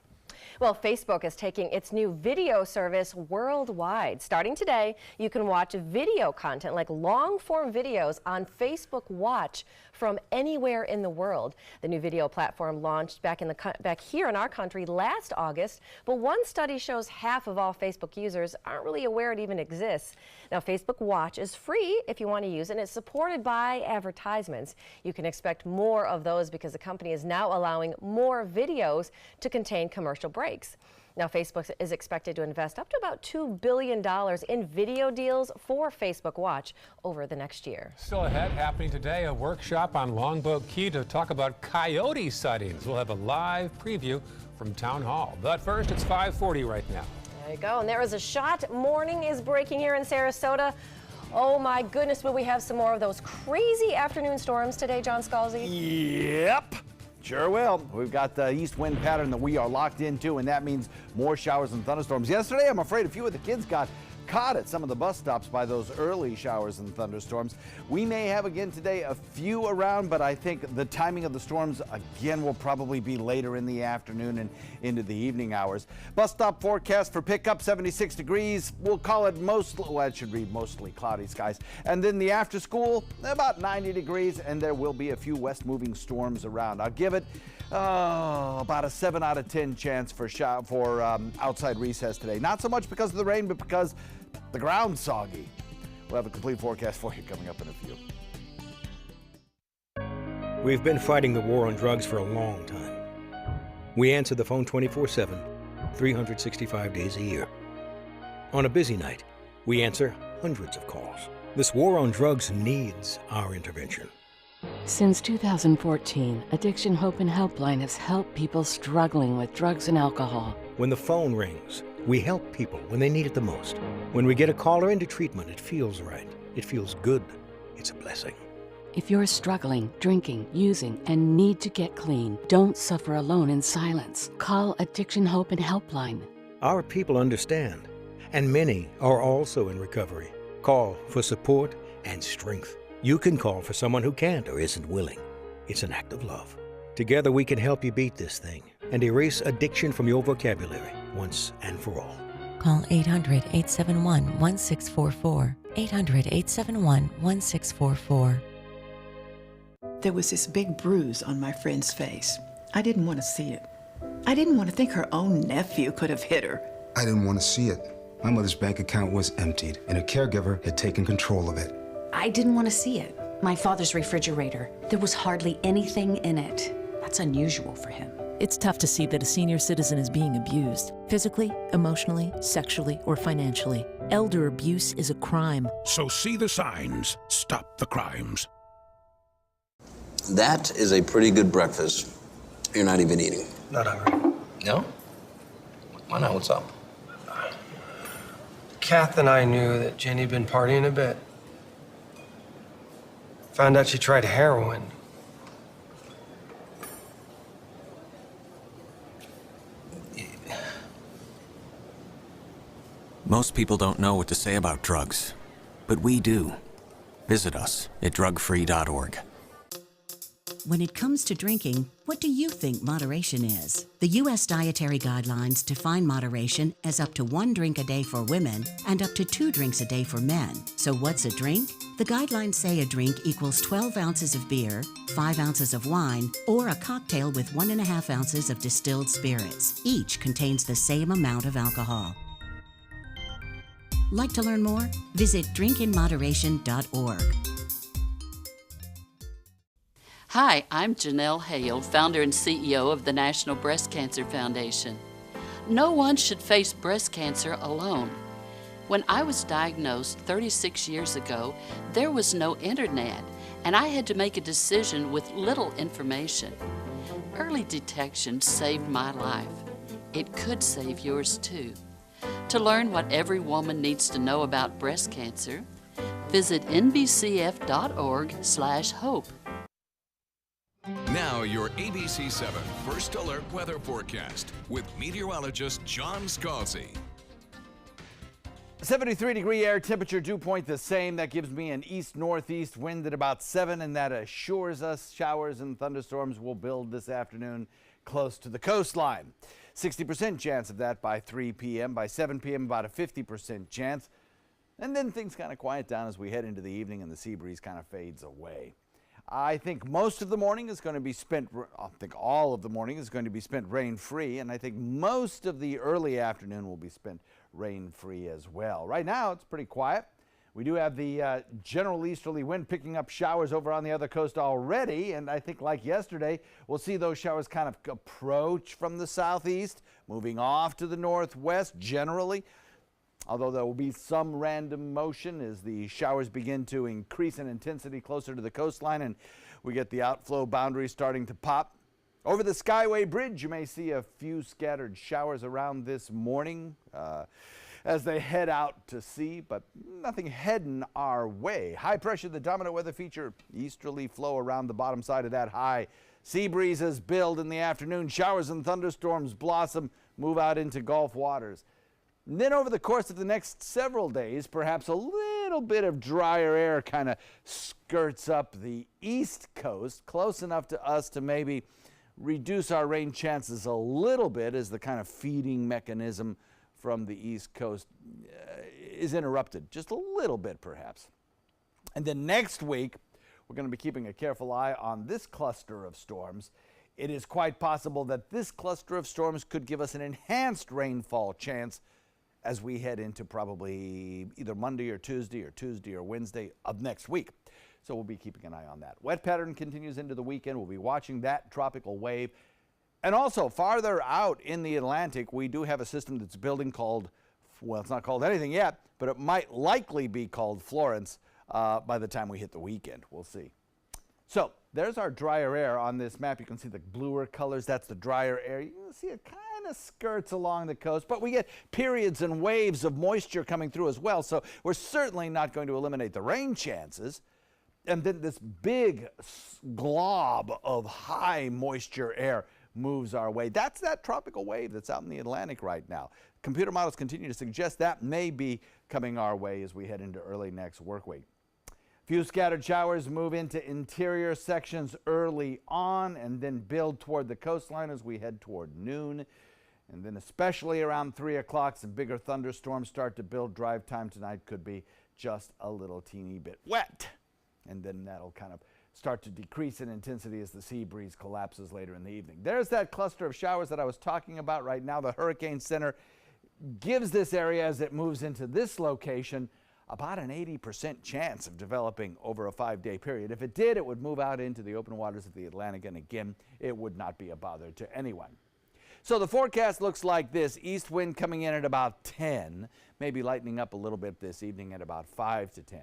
Well, Facebook is taking its new video service worldwide. Starting today, you can watch video content like long-form videos on Facebook Watch from anywhere in the world. The new video platform launched back here in our country last August, but one study shows half of all Facebook users aren't really aware it even exists. Now, Facebook Watch is free if you want to use it, and it's supported by advertisements. You can expect more of those because the company is now allowing more videos to contain commercial breaks. Now, Facebook is expected to invest up to about $2 billion in video deals for Facebook Watch over the next year. Still ahead, happening today, a workshop on Longboat Key to talk about coyote sightings. We'll have a live preview from Town Hall. But first, it's 5:40 right now. There you go. And there is a shot. Morning is breaking here in Sarasota. Oh my goodness, will we have some more of those crazy afternoon storms today, John Scalzi? Yep. Sure will. We've got the east wind pattern that we are locked into, and that means more showers and thunderstorms. Yesterday, I'm afraid a few of the kids got caught at some of the bus stops by those early showers and thunderstorms. We may have again today a few around, but I think the timing of the storms again will probably be later in the afternoon and into the evening hours. Bus stop forecast for pickup 76 degrees. We'll call it well, it should read mostly cloudy skies. And then the after school, about 90 degrees, and there will be a few west moving storms around. I'll give it about a 7 out of 10 chance for outside recess today. Not so much because of the rain, but because the ground's soggy. We'll have a complete forecast for you coming up in a few. We've been fighting the war on drugs for a long time. We answer the phone 24/7, 365 days a year. On a busy night, we answer hundreds of calls. This war on drugs needs our intervention. Since 2014, Addiction Hope and Helpline has helped people struggling with drugs and alcohol. When the phone rings, we help people when they need it the most. When we get a caller into treatment, it feels right. It feels good. It's a blessing. If you're struggling, drinking, using, and need to get clean, don't suffer alone in silence. Call Addiction Hope and Helpline. Our people understand, and many are also in recovery. Call for support and strength. You can call for someone who can't or isn't willing. It's an act of love. Together we can help you beat this thing and erase addiction from your vocabulary once and for all. Call 800-871-1644. 800-871-1644. There was this big bruise on my friend's face. I didn't want to see it. I didn't want to think her own nephew could have hit her. I didn't want to see it. My mother's bank account was emptied, and a caregiver had taken control of it. I didn't want to see it. My father's refrigerator. There was hardly anything in it. That's unusual for him. It's tough to see that a senior citizen is being abused, physically, emotionally, sexually, or financially. Elder abuse is a crime. So see the signs. Stop the crimes. That is a pretty good breakfast. You're not even eating. Not hungry. No? Why not? What's up? Kath and I knew that Jenny'd been partying a bit. Found out she tried heroin. Most people don't know what to say about drugs, but we do. Visit us at drugfree.org. When it comes to drinking, what do you think moderation is? The U.S. dietary guidelines define moderation as up to 1 drink a day for women and up to 2 drinks a day for men. So what's a drink? The guidelines say a drink equals 12 ounces of beer, 5 ounces of wine, or a cocktail with 1.5 ounces of distilled spirits. Each contains the same amount of alcohol. Like to learn more? Visit drinkinmoderation.org. Hi, I'm Janelle Hale, founder and CEO of the National Breast Cancer Foundation. No one should face breast cancer alone. When I was diagnosed 36 years ago, there was no internet, and I had to make a decision with little information. Early detection saved my life. It could save yours too. To learn what every woman needs to know about breast cancer, visit nbcf.org/hope. Now your ABC 7 First Alert Weather Forecast with meteorologist John Scalzi. 73-degree air temperature, dew point the same. That gives me an east-northeast wind at about 7, and that assures us showers and thunderstorms will build this afternoon close to the coastline. 60% chance of that by 3 p.m. By 7 p.m., about a 50% chance. And then things kind of quiet down as we head into the evening and the sea breeze kind of fades away. I think most of the morning is going to be spent, I think all of the morning is going to be spent rain-free, and I think most of the early afternoon will be spent rain-free as well. Right now, it's pretty quiet. We do have the general easterly wind picking up showers over on the other coast already, and I think like yesterday, we'll see those showers kind of approach from the southeast, moving off to the northwest generally. Although there will be some random motion as the showers begin to increase in intensity closer to the coastline and we get the outflow boundaries starting to pop. Over the Skyway Bridge, you may see a few scattered showers around this morning as they head out to sea, but nothing heading our way. High pressure, the dominant weather feature, easterly flow around the bottom side of that high. Sea breezes build in the afternoon. Showers and thunderstorms blossom, move out into Gulf waters. And then over the course of the next several days, perhaps a little bit of drier air kind of skirts up the east coast, close enough to us to maybe reduce our rain chances a little bit as the kind of feeding mechanism from the east coast is interrupted, just a little bit perhaps. And then next week, we're going to be keeping a careful eye on this cluster of storms. It is quite possible that this cluster of storms could give us an enhanced rainfall chance as we head into probably either Monday or Tuesday or Wednesday of next week. So we'll be keeping an eye on that. Wet pattern continues into the weekend. We'll be watching that tropical wave. And also farther out in the Atlantic, we do have a system that's building called, well, it's not called anything yet, but it might likely be called Florence by the time we hit the weekend. We'll see. So there's our drier air on this map. You can see the bluer colors. That's the drier air. You can see it kind of skirts along the coast, but we get periods and waves of moisture coming through as well. So we're certainly not going to eliminate the rain chances. And then this big glob of high moisture air moves our way. That's that tropical wave that's out in the Atlantic right now. Computer models continue to suggest that may be coming our way as we head into early next work week. Few scattered showers move into interior sections early on and then build toward the coastline as we head toward noon. And then especially around 3 o'clock, some bigger thunderstorms start to build. Drive time tonight could be just a little teeny bit wet. And then that'll kind of start to decrease in intensity as the sea breeze collapses later in the evening. There's that cluster of showers that I was talking about right now. The Hurricane Center gives this area as it moves into this location about an 80% chance of developing over a 5-day period. If it did, it would move out into the open waters of the Atlantic, and again, it would not be a bother to anyone. So the forecast looks like this. East wind coming in at about 10, maybe lightening up a little bit this evening at about 5 to 10.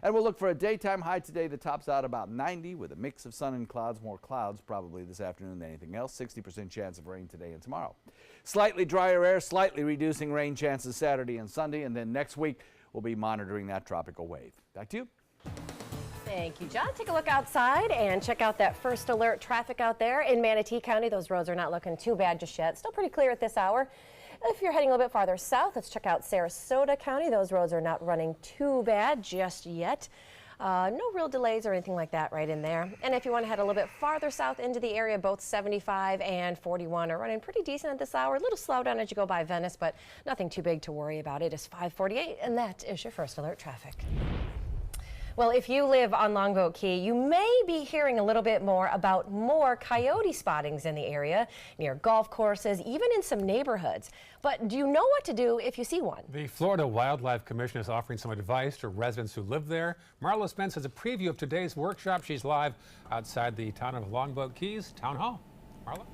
And we'll look for a daytime high today that tops out about 90 with a mix of sun and clouds, more clouds probably this afternoon than anything else. 60% chance of rain today and tomorrow. Slightly drier air, slightly reducing rain chances Saturday and Sunday, and then next week we'll be monitoring that tropical wave. Back to you. Thank you, John. Take a look outside and check out that first alert traffic out there in Manatee County. Those roads are not looking too bad just yet. Still pretty clear at this hour. If you're heading a little bit farther south, let's check out Sarasota County. Those roads are not running too bad just yet. No real delays or anything like that right in there. And if you want to head a little bit farther south into the area, both 75 and 41 are running pretty decent at this hour. A little slow down as you go by Venice, but nothing too big to worry about. It is 5:48, and that is your first alert traffic. Well, if you live on Longboat Key, you may be hearing a little bit more about more coyote spottings in the area, near golf courses, even in some neighborhoods. But do you know what to do if you see one? The Florida Wildlife Commission is offering some advice to residents who live there. Marla Spence has a preview of today's workshop. She's live outside the town of Longboat Keys Town Hall. Marla?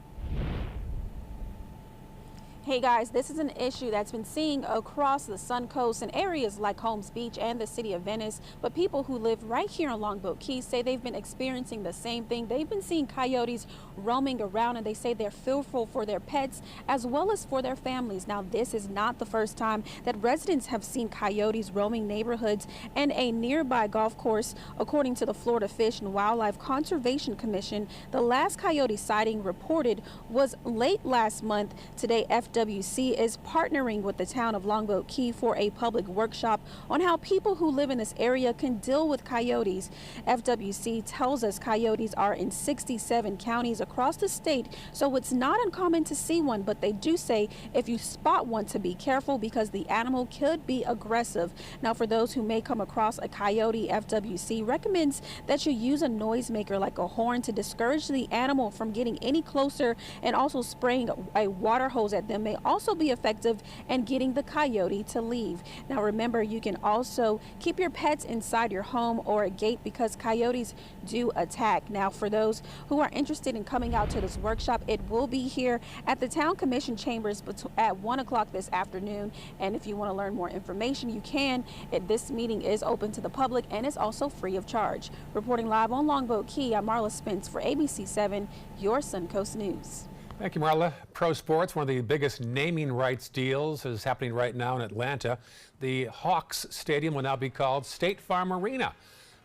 Hey guys, this is an issue that's been seen across the Suncoast and areas like Holmes Beach and the city of Venice, but people who live right here on Longboat Key say they've been experiencing the same thing. They've been seeing coyotes roaming around, and they say they're fearful for their pets as well as for their families. Now, this is not the first time that residents have seen coyotes roaming neighborhoods and a nearby golf course. According to the Florida Fish and Wildlife Conservation Commission, the last coyote sighting reported was late last month. Today, FWC is partnering with the town of Longboat Key for a public workshop on how people who live in this area can deal with coyotes. FWC tells us coyotes are in 67 counties across the state, so it's not uncommon to see one, but they do say if you spot one to be careful because the animal could be aggressive. Now, for those who may come across a coyote, FWC recommends that you use a noisemaker like a horn to discourage the animal from getting any closer, and also spraying a water hose at them may also be effective in getting the coyote to leave. Now remember, you can also keep your pets inside your home or a gate because coyotes do attack. Now, for those who are interested in coming out to this workshop, it will be here at the Town Commission Chambers at 1 o'clock this afternoon. And if you want to learn more information, you can. This meeting is open to the public and is also free of charge. Reporting live on Longboat Key, I'm Marla Spence for ABC 7, your Suncoast News. Thank you, Marla. Pro sports, one of the biggest naming rights deals is happening right now in Atlanta. The Hawks Stadium will now be called State Farm Arena.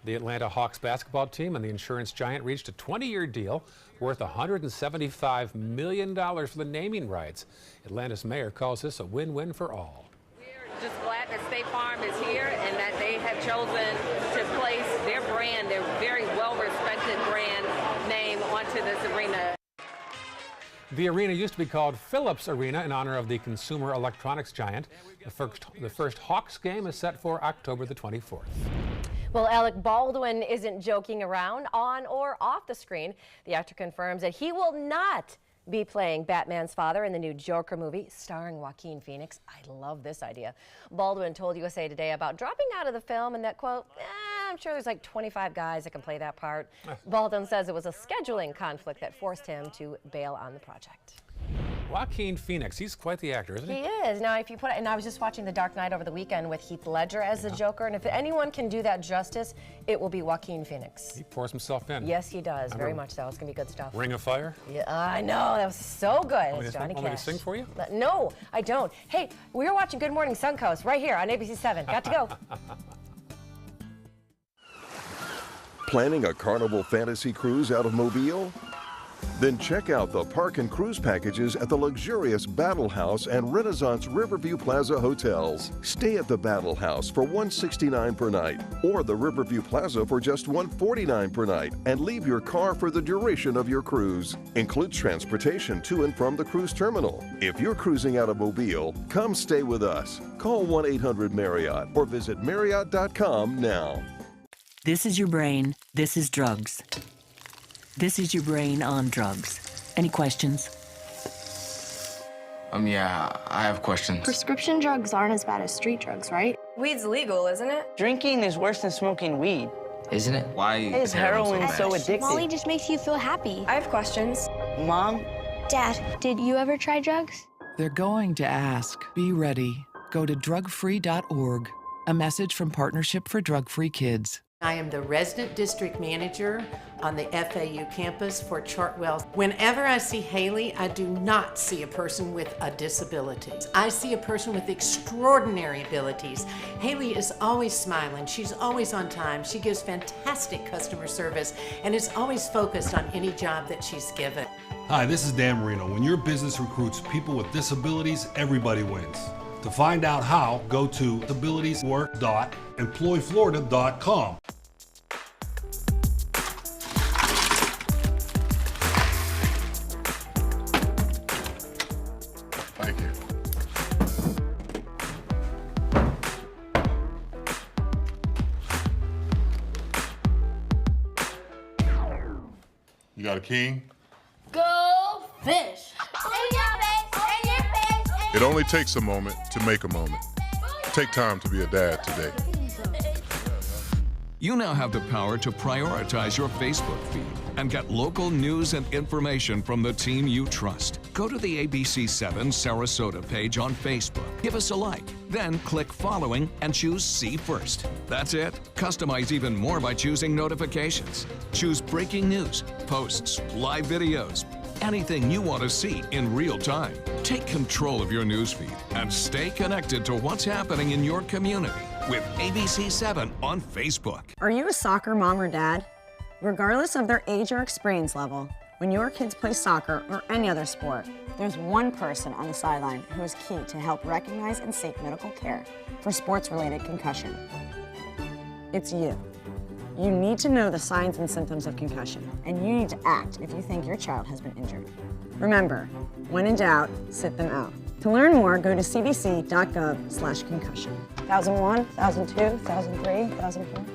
The Atlanta Hawks basketball team and the insurance giant reached a 20-year deal worth $175 million for the naming rights. Atlanta's mayor calls this a win-win for all. We're just glad that State Farm is here and that they have chosen to place their brand, their very well-respected brand name onto this arena. The arena used to be called Phillips Arena in honor of the consumer electronics giant. The first Hawks game is set for October the 24th. Well, Alec Baldwin isn't joking around on or off the screen. The actor confirms that he will not be playing Batman's father in the new Joker movie starring Joaquin Phoenix. I love this idea. Baldwin told USA Today about dropping out of the film and that, quote, I'm sure there's like 25 guys that can play that part. Baldwin says it was a scheduling conflict that forced him to bail on the project. Joaquin Phoenix, he's quite the actor, isn't he? He is. Now, if you put it, and I was just watching The Dark Knight over the weekend with Heath Ledger as the Joker, and if anyone can do that justice, it will be Joaquin Phoenix. He pours himself in. Yes, he does. Very much so. It's going to be good stuff. Ring of Fire? Yeah, I know. That was so good. It's Johnny Cash. Want me to sing for you? No, I don't. Hey, we're watching Good Morning Suncoast right here on ABC 7. Got to go. Planning a Carnival Fantasy Cruise out of Mobile? Then check out the park and cruise packages at the luxurious Battle House and Renaissance Riverview Plaza hotels. Stay at the Battle House for $169 per night, or the Riverview Plaza for just $149 per night, and leave your car for the duration of your cruise. Includes transportation to and from the cruise terminal. If you're cruising out of Mobile, come stay with us. Call 1-800-MARRIOTT or visit Marriott.com now. This is your brain. This is drugs. This is your brain on drugs. Any questions? Yeah, I have questions. Prescription drugs aren't as bad as street drugs, right? Weed's legal, isn't it? Drinking is worse than smoking weed. Isn't it? Why is heroin so addictive? Molly just makes you feel happy. I have questions. Mom? Dad, did you ever try drugs? They're going to ask. Be ready. Go to drugfree.org. A message from Partnership for Drug-Free Kids. I am the resident district manager on the FAU campus for Chartwell. Whenever I see Haley, I do not see a person with a disability. I see a person with extraordinary abilities. Haley is always smiling. She's always on time. She gives fantastic customer service and is always focused on any job that she's given. Hi, this is Dan Marino. When your business recruits people with disabilities, everybody wins. To find out how, go to disabilitieswork.employflorida.com. You got a king? Go fish! It only takes a moment to make a moment. Take time to be a dad today. You now have the power to prioritize your Facebook feed and get local news and information from the team you trust. Go to the ABC7 Sarasota page on Facebook. Give us a like, then click following and choose See First. That's it. Customize even more by choosing notifications. Choose breaking news, posts, live videos, anything you want to see in real time. Take control of your newsfeed and stay connected to what's happening in your community with ABC7 on Facebook. Are you a soccer mom or dad? Regardless of their age or experience level, when your kids play soccer or any other sport, there's one person on the sideline who is key to help recognize and seek medical care for sports-related concussion. It's you. You need to know the signs and symptoms of concussion, and you need to act if you think your child has been injured. Remember, when in doubt, sit them out. To learn more, go to cdc.gov/concussion. 1001, 1002, 1003, 1004.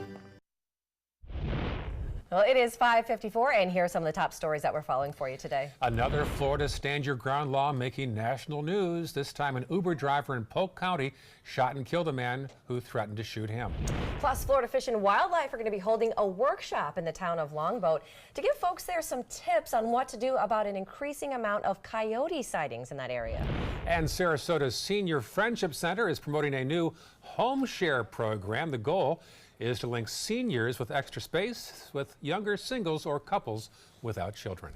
Well, it is 5:54, and here are some of the top stories that we're following for you today. Another Florida stand your ground law making national news. This time an Uber driver in Polk County shot and killed a man who threatened to shoot him. Plus, Florida Fish and Wildlife are going to be holding a workshop in the town of Longboat to give folks there some tips on what to do about an increasing amount of coyote sightings in that area. And Sarasota's Senior Friendship Center is promoting a new home share program. The goal is to link seniors with extra space with younger singles or couples without children.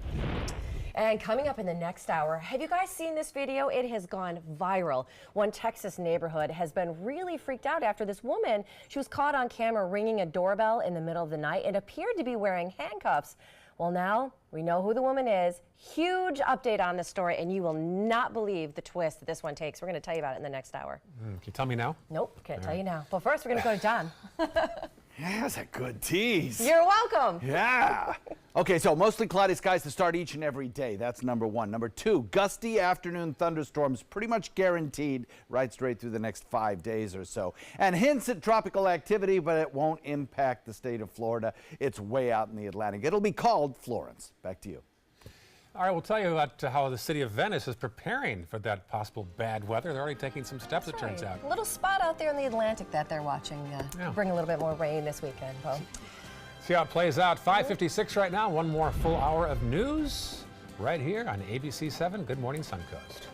And coming up in the next hour, have you guys seen this video? It has gone viral. One Texas neighborhood has been really freaked out after this woman, she was caught on camera ringing a doorbell in the middle of the night and appeared to be wearing handcuffs. Well, now we know who the woman is. Huge update on this story, and you will not believe the twist that this one takes. We're going to tell you about it in the next hour. Can you tell me now? Nope, can't tell you now. But first, we're going to go to John. Yeah, that's a good tease. You're welcome. Yeah. Okay, so mostly cloudy skies to start each and every day. That's number one. Number two, gusty afternoon thunderstorms pretty much guaranteed right straight through the next 5 days or so. And hints at tropical activity, but it won't impact the state of Florida. It's way out in the Atlantic. It'll be called Florence. Back to you. All right, we'll tell you about how the city of Venice is preparing for that possible bad weather. They're already taking some steps, it turns out. A little spot out there in the Atlantic that they're watching bring a little bit more rain this weekend. Well, see how it plays out. 5:56 right now. One more full hour of news right here on ABC7. Good morning, Suncoast.